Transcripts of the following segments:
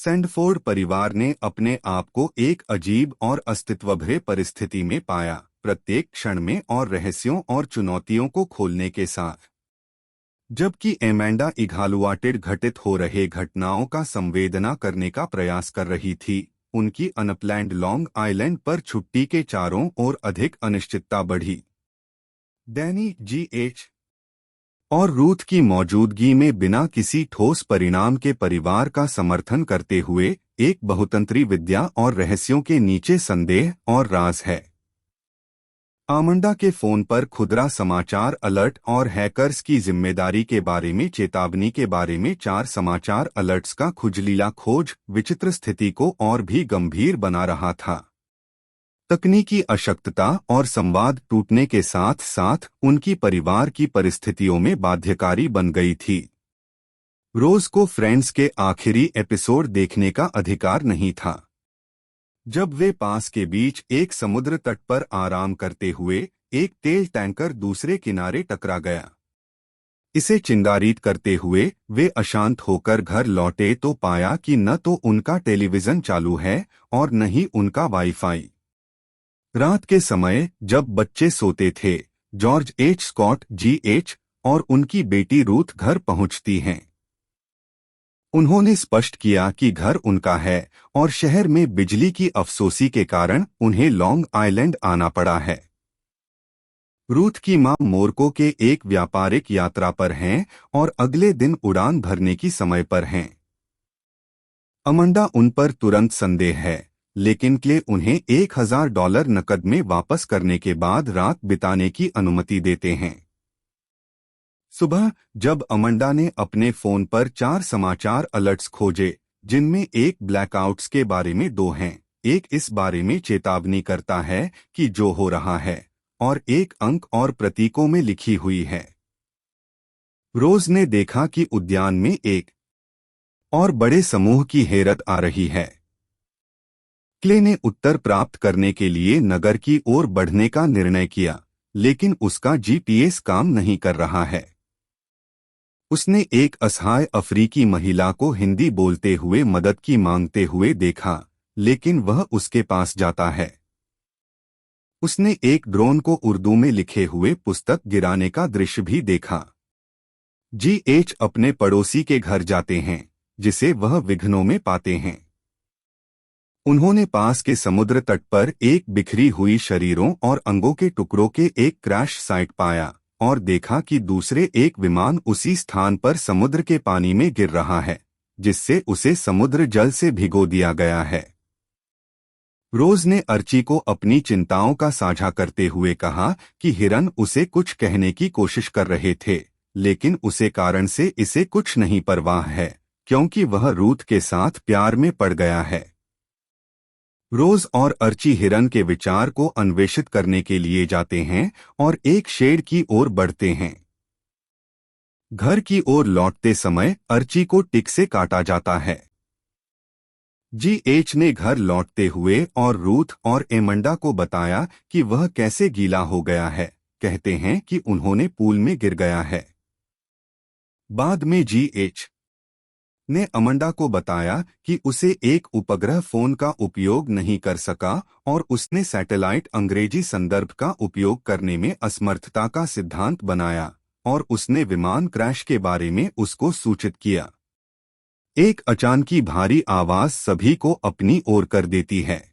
Sandford परिवार ने अपने आप को एक अजीब और अस्तित्वभरे परिस्थिति में पाया, प्रत्येक क्षण में और रहस्यों और चुनौतियों को खोलने के साथ। जबकि एमेंडा इघालुआटेड घटित हो रहे घटनाओं का संवेदना करने का प्रयास कर रही थी, उनकी अनप्लैन्ड लॉन्ग आइलैंड पर छुट्टी के चारों ओर अधिक अनिश्चितता बढ़ी। Danny G H. और रूथ की मौजूदगी में बिना किसी ठोस परिणाम के परिवार का समर्थन करते हुए एक बहुतंत्री विद्या और रहस्यों के नीचे संदेह और राज है। आमंडा के फोन पर खुदरा समाचार अलर्ट और हैकर्स की जिम्मेदारी के बारे में चेतावनी के बारे में 4 समाचार अलर्ट्स का खुजलीला खोज विचित्र स्थिति को और भी गंभीर बना रहा था। तकनीकी अशक्तता और संवाद टूटने के साथ साथ उनकी परिवार की परिस्थितियों में बाध्यकारी बन गई थी। रोज को फ्रेंड्स के आखिरी एपिसोड देखने का अधिकार नहीं था। जब वे पास के बीच एक समुद्र तट पर आराम करते हुए एक तेल टैंकर दूसरे किनारे टकरा गया। इसे चिंगारित करते हुए वे अशांत होकर घर लौटे तो पाया कि न तो उनका टेलीविजन चालू है और न ही उनका वाईफाई। रात के समय जब बच्चे सोते थे, जॉर्ज एच. Scott G H. और उनकी बेटी रूथ घर पहुंचती हैं। उन्होंने स्पष्ट किया कि घर उनका है और शहर में बिजली की अफसोसी के कारण उन्हें लॉन्ग आइलैंड आना पड़ा है। रूथ की मां मोरको के एक व्यापारिक यात्रा पर हैं और अगले दिन उड़ान भरने की समय पर हैं। अमंडा उन पर तुरंत संदेह है, लेकिन क्ले उन्हें $1000 नकद में वापस करने के बाद रात बिताने की अनुमति देते हैं। सुबह जब अमंडा ने अपने फोन पर 4 समाचार अलर्ट्स खोजे, जिनमें एक ब्लैकआउट्स के बारे में 2 हैं, एक इस बारे में चेतावनी करता है कि जो हो रहा है, और एक अंक और प्रतीकों में लिखी हुई है। रोज ने देखा कि उद्यान में एक और बड़े समूह की हेरत आ रही है। क्ले ने उत्तर प्राप्त करने के लिए नगर की ओर बढ़ने का निर्णय किया, लेकिन उसका जीपीएस काम नहीं कर रहा है। उसने एक असहाय अफ्रीकी महिला को हिंदी बोलते हुए मदद की मांगते हुए देखा, लेकिन वह उसके पास जाता है। उसने एक ड्रोन को उर्दू में लिखे हुए पुस्तक गिराने का दृश्य भी देखा। जी.एच. अपने पड़ोसी के घर जाते हैं, जिसे वह विघ्नों में पाते हैं। उन्होंने पास के समुद्र तट पर एक बिखरी हुई शरीरों और अंगों के टुकड़ों के एक क्रैश साइट पाया और देखा कि दूसरे एक विमान उसी स्थान पर समुद्र के पानी में गिर रहा है, जिससे उसे समुद्र जल से भिगो दिया गया है। रोज ने अर्ची को अपनी चिंताओं का साझा करते हुए कहा कि हिरन उसे कुछ कहने की कोशिश कर रहे थे, लेकिन उसे कारण से इसे कुछ नहीं परवाह है, क्योंकि वह रूथ के साथ प्यार में पड़ गया है। रोज और अर्ची हिरन के विचार को अन्वेषित करने के लिए जाते हैं और एक शेड की ओर बढ़ते हैं। घर की ओर लौटते समय अर्ची को टिक से काटा जाता है। जी.एच. ने घर लौटते हुए और रूथ और एमंडा को बताया कि वह कैसे गीला हो गया है, कहते हैं कि उन्होंने पूल में गिर गया है। बाद में जी.एच. ने अमंडा को बताया कि उसे एक उपग्रह फोन का उपयोग नहीं कर सका और उसने सैटेलाइट अंग्रेजी संदर्भ का उपयोग करने में असमर्थता का सिद्धांत बनाया और उसने विमान क्रैश के बारे में उसको सूचित किया। एक अचानकी भारी आवाज सभी को अपनी ओर कर देती है।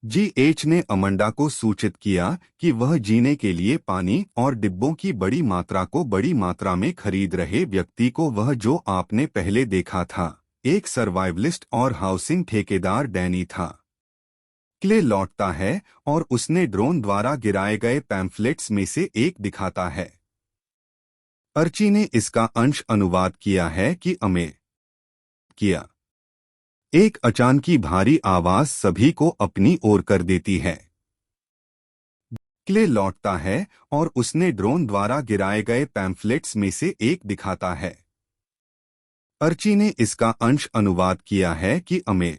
जी.एच. ने अमंडा को सूचित किया कि वह जीने के लिए पानी और डिब्बों की बड़ी मात्रा को बड़ी मात्रा में खरीद रहे व्यक्ति को वह जो आपने पहले देखा था, एक सर्वाइवलिस्ट और हाउसिंग ठेकेदार डैनी था। क्ले लौटता है और उसने ड्रोन द्वारा गिराए गए पैम्फलेट्स में से एक दिखाता है। अर्ची ने इसका अंश अनुवाद किया है कि अमे किया। एक अचानकी भारी आवाज सभी को अपनी ओर कर देती है। क्ले लौटता है और उसने ड्रोन द्वारा गिराए गए पैम्फलेट्स में से एक दिखाता है। अर्ची ने इसका अंश अनुवाद किया है कि अमे